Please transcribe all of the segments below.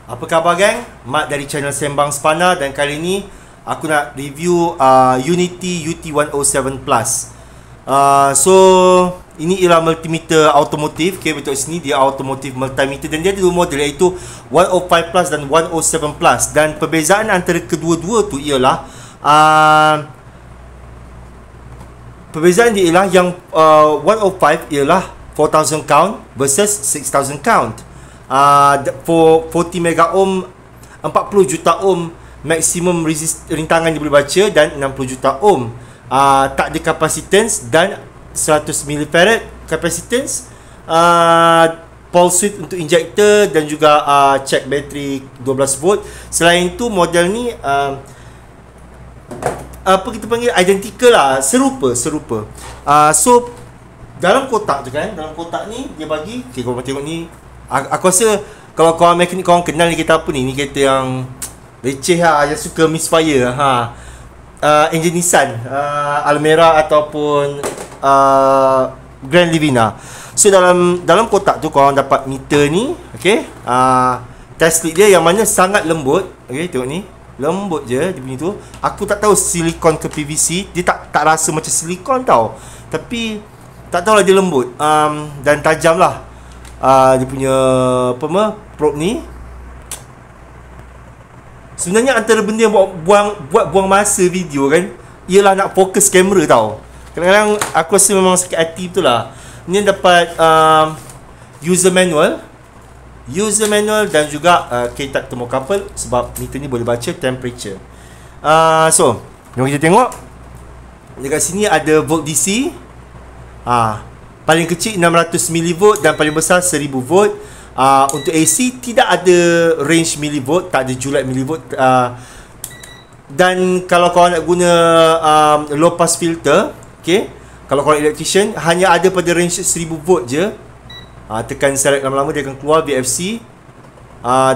Apa khabar gang? Mat dari channel Sembang Spana, dan kali ni aku nak review Unity UT107 Plus. So ini ialah multimeter automotif. Okay, betul sini dia automotive multimeter, dan dia ada dua model, iaitu 105 Plus dan 107 Plus. Dan perbezaan antara kedua-dua tu ialah perbezaan dia ialah yang 105 ialah 4000 count versus 6000 count. For 40 mega ohm, 40 juta ohm maksimum rintangan dia boleh baca, dan 60 juta ohm tak ada capacitance, dan 100 milifarad capacitance, pulse width untuk injector, dan juga check bateri 12 volt. Selain itu model ni apa kita panggil, identical lah, serupa. So dalam kotak tu kan, dalam kotak ni dia bagi, okay, korang tengok ni. Aku rasa kalau korang mekanik korang kenal ni kereta apa ni. Ni kereta yang leceh lah, yang suka misfire engine Nissan Almera ataupun Grand Livina. So dalam kotak tu korang dapat meter ni, okay. Test lead dia yang mana sangat lembut. Okay, tengok ni, lembut je dia punya tu. Aku tak tahu silikon ke PVC. Dia tak rasa macam silikon tau, tapi tak tahulah dia lembut. Dan tajam lah. Dia punya probe ni. Sebenarnya antara benda yang buang masa video kan, ialah nak fokus kamera tau. Kadang-kadang aku rasa memang sakit hati betul lah. Ni dapat user manual, dan juga K-type thermocouple, sebab meter ni boleh baca temperature. So jom kita tengok. Dekat sini ada volt DC. Paling kecil 600 mV dan paling besar 1000 volt. Untuk AC tidak ada range milivolt, tak ada julat milivolt. Dan kalau korang nak guna low pass filter, okay, kalau korang electrician, hanya ada pada range 1000 volt je. Tekan select lama-lama dia akan keluar VFC.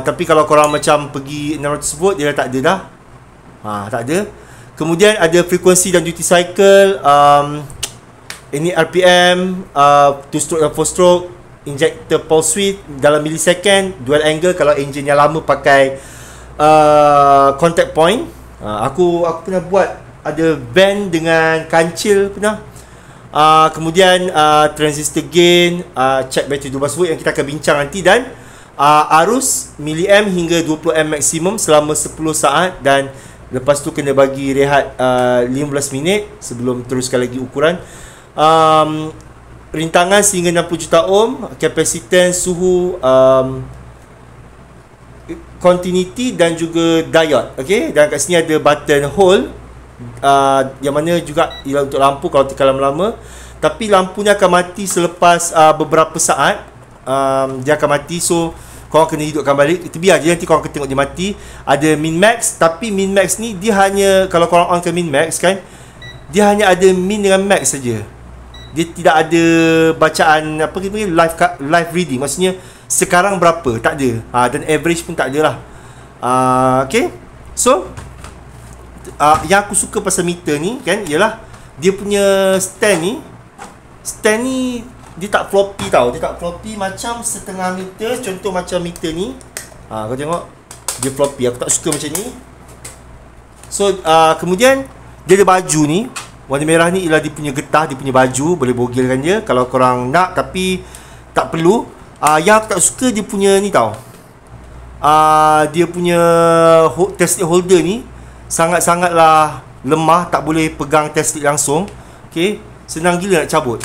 Tapi kalau korang macam pergi 600 volt, dia dah tak ada dah. Tak ada. Kemudian ada frekuensi dan duty cycle. Ini RPM, 2 stroke dan 4 stroke, injector pulse width dalam millisecond, dual angle kalau engine yang lama pakai contact point. Aku pernah buat, ada band dengan kancil pernah. Kemudian transistor gain, check battery 12 volt yang kita akan bincang nanti, dan arus milliamp hingga 20 amp maksimum selama 10 saat, dan lepas tu kena bagi rehat 15 minit sebelum teruskan lagi ukuran. Rintangan sehingga 60 juta ohm, capacitance, suhu, continuity, dan juga diode. Okay, dan kat sini ada button hold, yang mana juga ialah untuk lampu kalau tekan lama-lama. Tapi lampunya akan mati selepas beberapa saat. Dia akan mati, so korang kena hidupkan balik. Itu biar je, nanti korang akan tengok dia mati. Ada min max, tapi min max ni dia hanya, kalau korang on ke min max kan, dia hanya ada min dengan max saja. Dia tidak ada bacaan apa kita panggil live reading. Maksudnya sekarang berapa, tak ada. Dan average pun tak ada lah. Okay. So yang aku suka pasal meter ni kan, ialah dia punya stand ni. Stand ni dia tak floppy tau. Dia tak floppy macam setengah meter. Contoh macam meter ni, kau tengok, dia floppy. Aku tak suka macam ni. So kemudian dia ada baju ni. Warna merah ni ialah dia punya getah, dia punya baju. Boleh bogilkan dia kalau korang nak, tapi tak perlu. Yang aku tak suka dia punya ni tau. Dia punya test lead holder ni sangat-sangatlah lemah. Tak boleh pegang test lead langsung. Okay, senang gila nak cabut.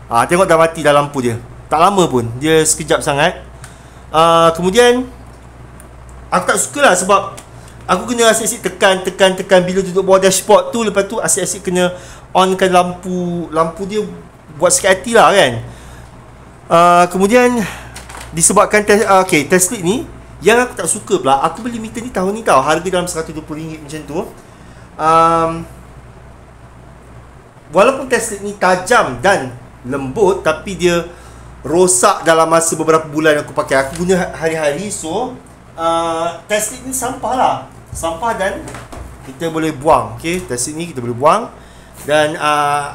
Tengok dah mati dah lampu dia. Tak lama pun, dia sekejap sangat. Kemudian aku tak suka lah, sebab aku kena asyik-asyik tekan bila duduk bawah dashboard tu. Lepas tu asyik-asyik kena onkan lampu dia, buat sakit hati lah kan. Kemudian disebabkan test lead ni, yang aku tak suka pula, aku beli meter ni tahun ni tau, harga dalam RM120 macam tu. Walaupun test lead ni tajam dan lembut, tapi dia rosak dalam masa beberapa bulan aku pakai. Aku guna hari-hari, so test lead ni sampah lah. Sampah, dan kita boleh buang. Okay, test lead ni kita boleh buang. Dan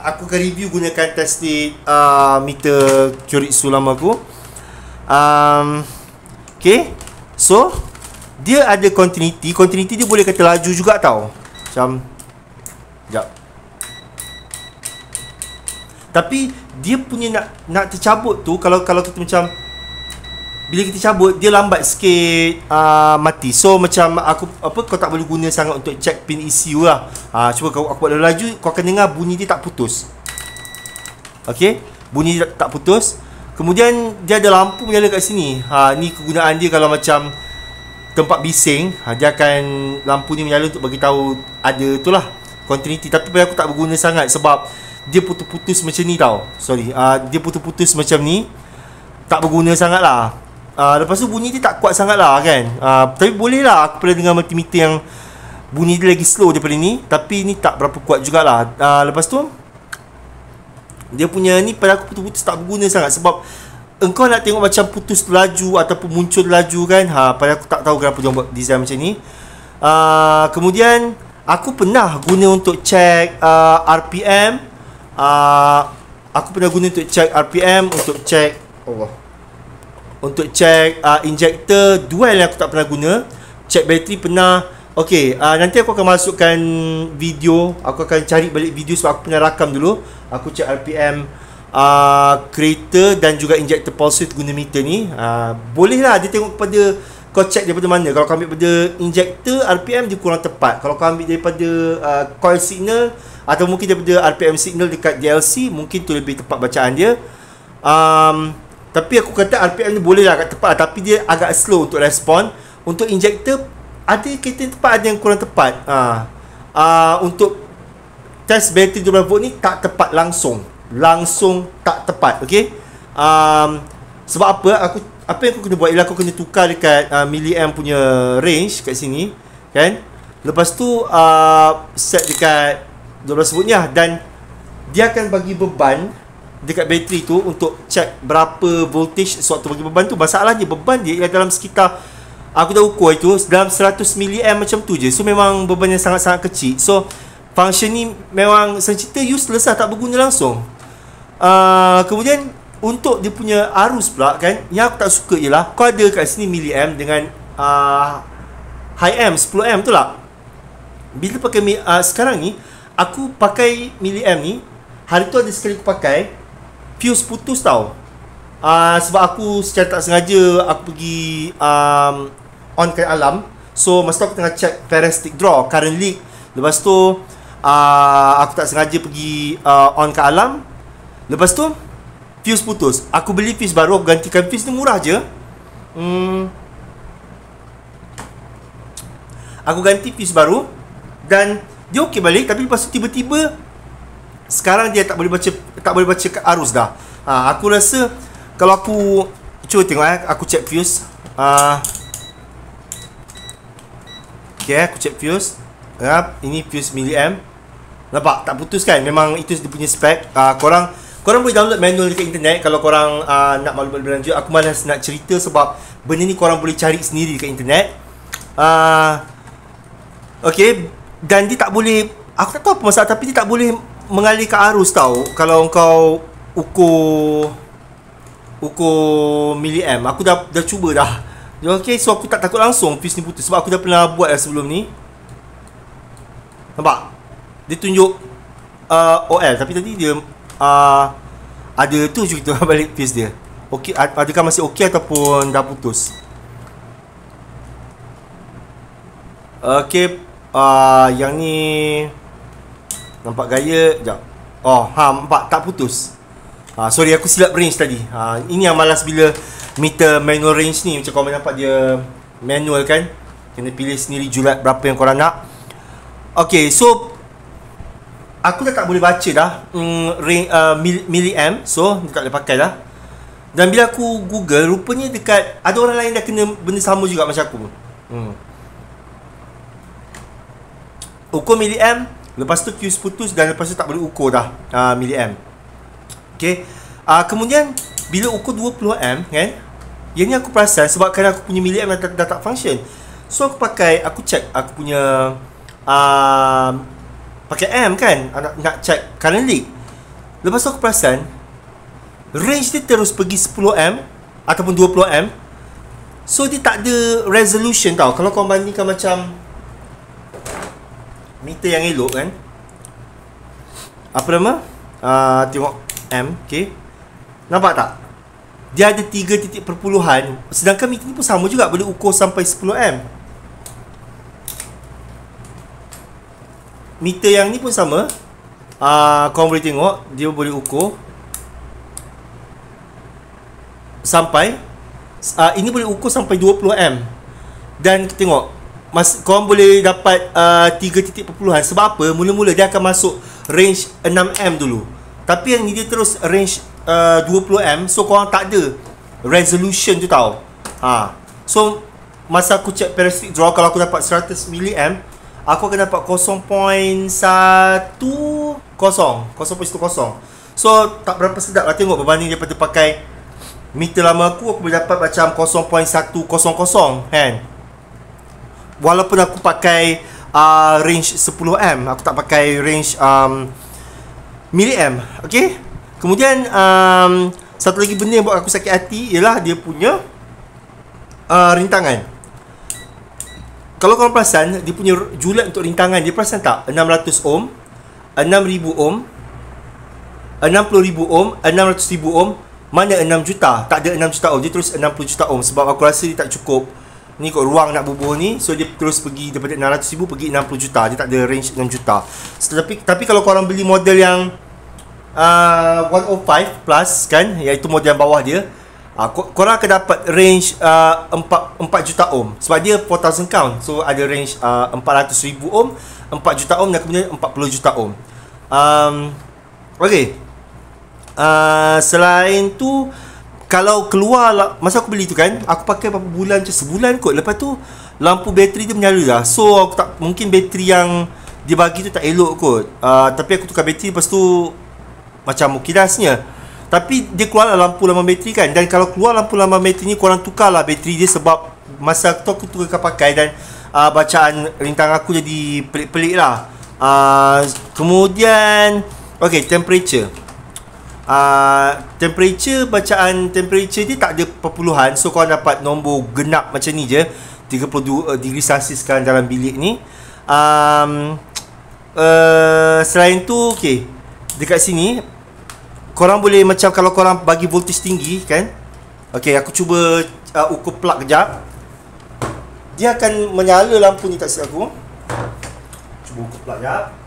aku akan review gunakan test lead meter Kyoritsu lama aku. Okay, so dia ada continuity. Continuity dia boleh kata laju juga tau. Macam sekejap. Tapi dia punya nak tercabut tu, kalau kita macam, bila kita cabut dia lambat sikit mati. So macam kau tak boleh guna sangat untuk check pin ECU lah. Cuba aku buat laju, kau akan dengar bunyi dia tak putus. Okey, bunyi dia tak putus. Kemudian dia ada lampu menyala kat sini. Ni kegunaan dia kalau macam tempat bising, dia akan lampu ni menyala untuk bagi tahu ada tu lah continuity. Tapi pada aku tak berguna sangat sebab dia putus-putus macam ni tau. Sorry, dia putus-putus macam ni, tak berguna sangat lah. Lepas tu bunyi dia tak kuat sangat lah kan. Tapi boleh lah, aku pernah dengar multimeter yang bunyi dia lagi slow daripada ni, tapi ni tak berapa kuat jugalah. Lepas tu dia punya ni pada aku putus-putus tak berguna sangat. Sebab engkau nak tengok macam putus laju ataupun muncul laju kan. Pada aku tak tahu kenapa dia buat design macam ni. Kemudian aku pernah guna untuk check RPM. Aku pernah guna untuk check RPM, untuk check untuk check injector. Dual yang aku tak pernah guna. Check bateri pernah. Okay, nanti aku akan masukkan video. Aku akan cari balik video sebab aku pernah rakam dulu. Aku check RPM creator dan juga injector pulse width guna meter ni. Boleh lah dia tengok pada kau check daripada mana. Kalau kau ambil daripada injector, RPM dia kurang tepat. Kalau kau ambil daripada coil signal atau mungkin daripada RPM signal dekat DLC, mungkin tu lebih tepat bacaan dia. Tapi aku kata RPM ni boleh lah agak tepat, tapi dia agak slow untuk respon. Untuk injector ada kata tepat, ada yang kurang tepat. Untuk test bateri 12 volt ni tak tepat langsung tak tepat. Okay. Sebab apa yang aku kena buat ialah aku kena tukar dekat milliamp punya range kat sini kan. Lepas tu set dekat 12 volt ni lah, dan dia akan bagi beban dekat bateri tu untuk check berapa voltage sewaktu bagi beban tu. Masalahnya beban dia ialah dalam sekitar, aku dah ukur itu, dalam 100 milliamp macam tu je. So memang beban yang sangat-sangat kecil. So function ni memang sensitif useless lah, tak berguna langsung. Kemudian untuk dia punya arus pula kan, yang aku tak suka ialah kau ada kat sini milliamp dengan high amp 10 amp tu lah. Bila pakai sekarang ni aku pakai milliamp ni, hari tu ada sekali aku pakai, fuse putus tau. Sebab aku secara tak sengaja aku pergi onkan alarm. So masa tu aku tengah check parasitic draw, current leak. Lepas tu aku tak sengaja pergi onkan alarm. Lepas tu fuse putus. Aku beli fuse baru, aku gantikan fuse ni, murah je. Aku ganti fuse baru dan dia okey balik. Tapi lepas tu tiba-tiba sekarang dia tak boleh baca arus dah. Aku rasa kalau aku cuba tengok aku check fuse. Okay, aku check fuse. Ini fuse milliamp. Nampak tak putus kan? Memang itu dia punya spek. Korang boleh download manual dekat internet kalau korang nak maklumat lebih lanjut. Aku malas nak cerita sebab benda ni korang boleh cari sendiri dekat internet. Okay, dan dia tak boleh, aku tak tahu apa masalah, tapi dia tak boleh mengalihkan arus tau kalau kau ukur milliamp. Aku dah cuba dah. Okay, so aku tak takut langsung fuse ni putus sebab aku dah pernah buat dah sebelum ni. Nampak? Dia tunjuk OL, tapi tadi dia ada tu je kita balik fuse dia. Okey, adakah masih okey ataupun dah putus? Okey, yang ni nampak gaya. Sekejap. Nampak tak putus. Sorry, aku silap range tadi. Ini yang malas bila meter manual range ni. Macam korang nampak dia manual kan, kena pilih sendiri julat berapa yang korang nak. Okay, so aku dah tak boleh baca dah milliamp. So dia tak boleh pakai dah. Dan bila aku google, rupanya dekat ada orang lain dah kena benda sama juga macam aku. Ukur milliamp, lepas tu fuse putus, dan lepas tu tak boleh ukur dah milliamp. Okay. Kemudian bila ukur 20 amp kan, yang ni aku perasan sebab kadang aku punya milliamp dah tak function. So aku check aku punya pakai amp kan, nak check current leak. Lepas tu aku perasan range dia terus pergi 10 amp ataupun 20 amp. So dia tak ada resolution tau. Kalau kau bandingkan macam meter yang elok kan, apa nama, tengok M, okay, nampak tak? Dia ada 3 titik perpuluhan. Sedangkan meter ni pun sama juga, boleh ukur sampai 10M. Meter yang ni pun sama. Kau boleh tengok, dia boleh ukur sampai ini boleh ukur sampai 20M. Dan tengok, korang boleh dapat 3 titik perpuluhan. Sebab apa? Mula-mula dia akan masuk range 6M dulu. Tapi yang ni dia terus range 20M. So korang tak ada resolution tu tau. So masa aku check parasitic draw, kalau aku dapat 100 mAh, aku akan dapat 0.10. So tak berapa sedap lah tengok berbanding daripada pakai meter lama aku boleh dapat macam 0.100 kan. Walaupun aku pakai range 10M, aku tak pakai range milliamp. Okay. Kemudian satu lagi benda yang buat aku sakit hati ialah dia punya rintangan. Kalau korang perasan, dia punya julat untuk rintangan, dia perasan tak? 600 ohm, 6000 ohm, 60000 ohm, 600,000 ohm. Mana 6 juta? Tak ada 6 juta ohm, dia terus 60 juta ohm. Sebab aku rasa dia tak cukup ni kot ruang nak bubuh ni. So dia terus pergi daripada 600,000 pergi 60 juta. Dia tak ada range 6 juta. Tapi kalau korang beli model yang 105 plus kan, iaitu model yang bawah dia, korang akan dapat range 4 juta ohm. Sebab dia 4000 count. So ada range 400,000 ohm, 4 juta ohm dan kemudian 40 juta ohm. Okay. Selain tu, kalau keluar masa aku beli tu kan, aku pakai berapa bulan, macam sebulan kot. Lepas tu lampu bateri dia menyala dah. So aku tak, mungkin bateri yang dia bagi tu tak elok kot. Tapi aku tukar bateri, lepas tu macam mukidasnya. Tapi dia keluar lampu laman bateri kan. Dan kalau keluar lampu laman bateri ni, korang tukar lah bateri dia. Sebab masa tu aku tukar pakai dan bacaan rintangan aku jadi pelik-pelik lah. Kemudian okay, temperature. Temperature, bacaan temperature dia tak ada perpuluhan. So korang dapat nombor genap macam ni je, 32 degree Celsius sekarang dalam bilik ni. Selain tu, okay, dekat sini korang boleh macam kalau korang bagi voltage tinggi kan. Okay, aku cuba ukur plug kejap. Dia akan menyala lampu ni, tak silap aku. Cuba ukur plug kejap.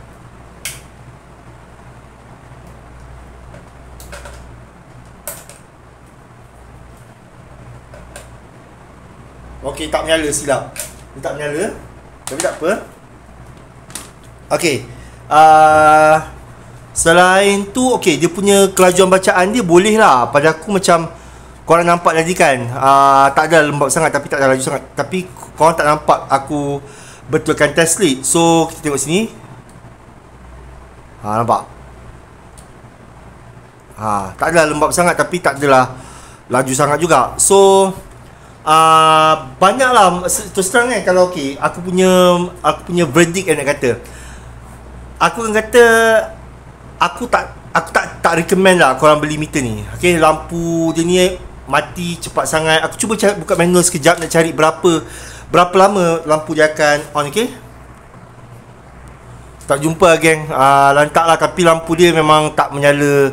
Okey, tak menyala, silap. Dia tak menyala. Tapi tak apa. Okey. Selain tu, okey, dia punya kelajuan bacaan dia boleh lah. Pada aku macam korang nampak tadi kan, tak ada lembab sangat tapi tak ada laju sangat. Tapi korang tak nampak aku betulkan test lead. So kita tengok sini. Nampak? Tak ada lembab sangat tapi tak adalah laju sangat juga. So banyaklah terus terang kan. Kalau okey, aku punya verdict yang nak kata, aku akan kata aku tak recommend lah korang beli meter ni. Okey, lampu dia ni mati cepat sangat. Aku cuba buka manual sekejap nak cari berapa lama lampu dia akan on. Okey, tak jumpa geng. Lantak lah. Tapi lampu dia memang tak menyala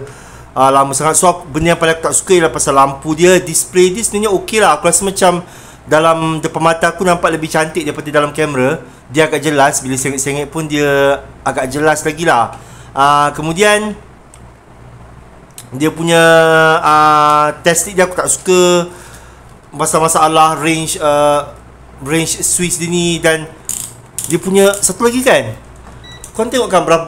lama sangat. So benda yang paling aku tak suka ialah pasal lampu dia. Display dia sebenarnya okey lah. Aku rasa macam dalam depan mata aku nampak lebih cantik daripada dalam kamera. Dia agak jelas. Bila sengit-sengit pun dia agak jelas lagi lah. Kemudian dia punya test lead dia aku tak suka. Masalah range switch dia ni. Dan dia punya satu lagi kan, korang tengok kan berapa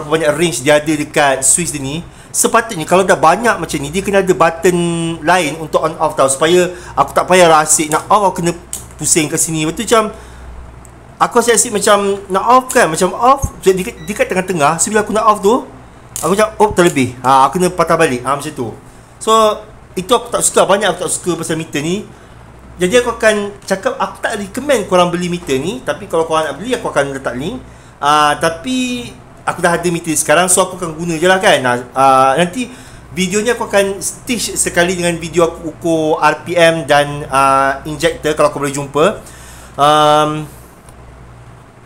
banyak range dia ada dekat switch dia ni. Sepatutnya kalau dah banyak macam ni, dia kena ada button lain untuk on off tau. Supaya aku tak payah asyik nak off, aku kena pusing ke sini. Lepas tu macam aku asyik macam nak off kan, macam off dia kat tengah-tengah. So bila aku nak off tu, aku macam terlebih. Aku kena patah balik. Macam tu. So itu aku tak suka. Banyak aku tak suka pasal meter ni. Jadi aku akan cakap aku tak recommend korang beli meter ni. Tapi kalau korang nak beli, aku akan letak link. Tapi aku dah ada meter sekarang, so aku akan guna je lah kan. Nanti Video ni aku akan stitch sekali dengan video aku ukur RPM dan injector kalau kau boleh jumpa.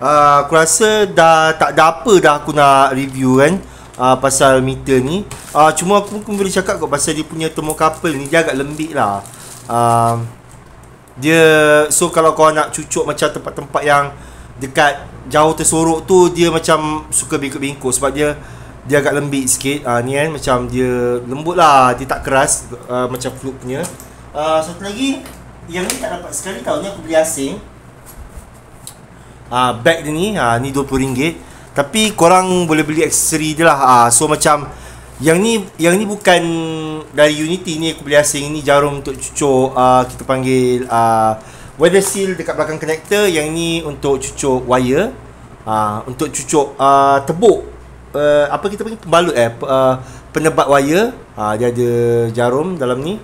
Aku rasa dah tak ada apa dah aku nak review kan, pasal meter ni. Cuma aku mungkin boleh cakap kot pasal dia punya thermocouple ni, dia agak lembik lah. Dia, so kalau kau nak cucuk macam tempat-tempat yang dekat jauh tersorok tu, dia macam suka bengkok-bengkok sebab dia agak lembik sikit. Ni kan macam dia lembut lah, dia tak keras macam Fluke punya. Satu lagi yang ni tak dapat sekali tau, ni aku beli asing. Bag dia ni, ni RM20. Tapi korang boleh beli aksesori dia lah. So macam yang ni bukan dari Unity, ni aku beli asing. Ni jarum untuk cucuk, kita panggil weather seal dekat belakang connector. Yang ni untuk cucuk wire, untuk cucuk tebuk, apa kita panggil, pembalut penebat wire. Dia ada jarum dalam ni.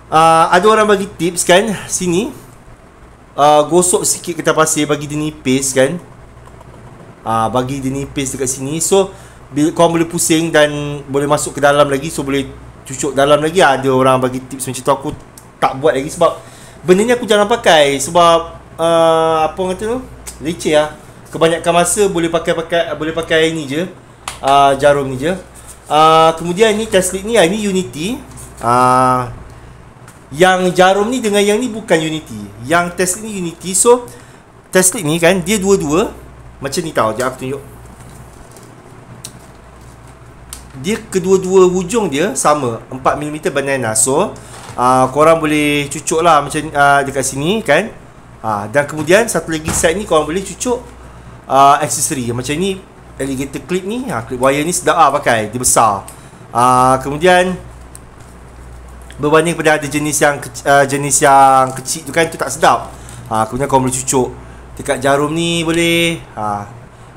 Ada orang bagi tips kan sini, gosok sikit kertas pasir, bagi dia nipis kan. Bagi dia nipis dekat sini. So bila korang boleh pusing dan boleh masuk ke dalam lagi, so boleh cucuk dalam lagi. Ada orang bagi tips macam tu. Aku tak buat lagi sebab benda ni aku jarang pakai. Sebab apa orang kata tu, leceh lah. Kebanyakan masa boleh pakai ni je, jarum ni je. Kemudian ni test lead ni, ni Unity. Yang jarum ni dengan yang ni bukan Unity. Yang test lead ni Unity. So test lead ni kan, dia dua-dua macam ni tau. Sekejap aku tunjuk. Dia kedua-dua hujung dia sama, 4mm banana. So korang boleh cucuk lah macam dekat sini kan. Dan kemudian satu lagi side ni korang boleh cucuk aksesori. Macam ni alligator clip ni, clip wire ni sedap lah pakai, dia besar. Kemudian berbanding pada ada jenis yang kecil tu kan, tu tak sedap. Kemudian korang boleh cucuk dekat jarum ni boleh,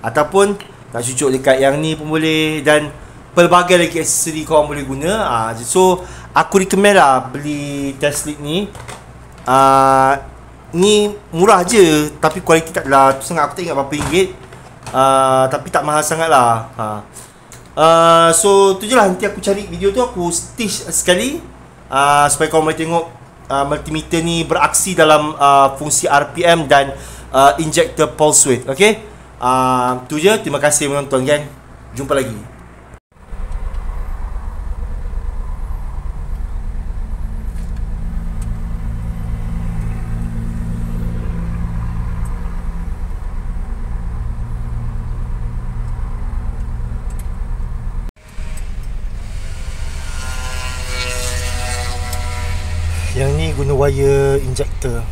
ataupun nak cucuk dekat yang ni pun boleh. Dan pelbagai lagi aksesori korang boleh guna. So aku recommend lah beli test lead ni. Ni murah je, tapi kualiti tak adalah tu sangat. Aku tak ingat berapa ringgit, tapi tak mahal sangat lah. So tu je lah, nanti aku cari video tu, aku stitch sekali, supaya korang boleh tengok multimeter ni beraksi dalam fungsi RPM dan injector pulse width. Okay, tu je. Terima kasih menonton kan. Jumpa lagi. Yang ni guna wire injector.